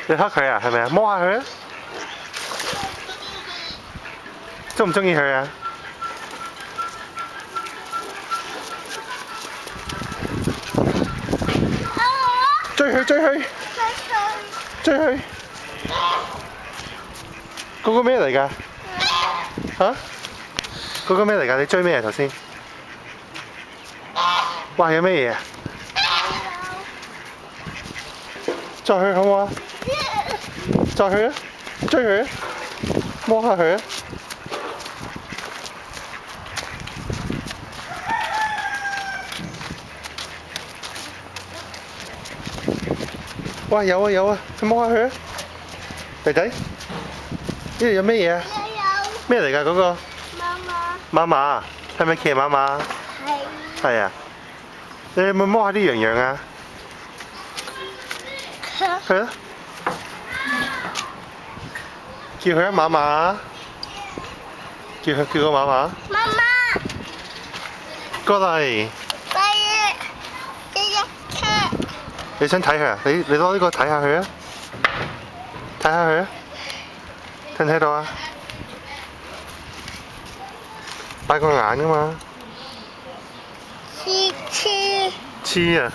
你黑佢啊？係咪啊？摸下佢啊！中唔中意佢啊？追佢追佢追佢！嗰個咩嚟㗎？嚇？嗰個咩嚟㗎？你追咩啊頭先？哇！有咩嘢啊？再去好唔好啊？再去啊！追佢啊！摸下佢啊！哇！有啊有啊，去摸下佢啊！弟弟，呢度有咩嘢啊？咩嚟㗎嗰個？媽媽，係咪騎媽媽？係啊。你有冇摸下啲羊羊啊？係啊。叫佢啊媽媽，叫個媽媽。媽媽，過嚟。你想睇佢啊？你攞呢個睇下佢啊，睇下佢啊，睇唔睇到啊？擺個眼㗎嘛。黐啊！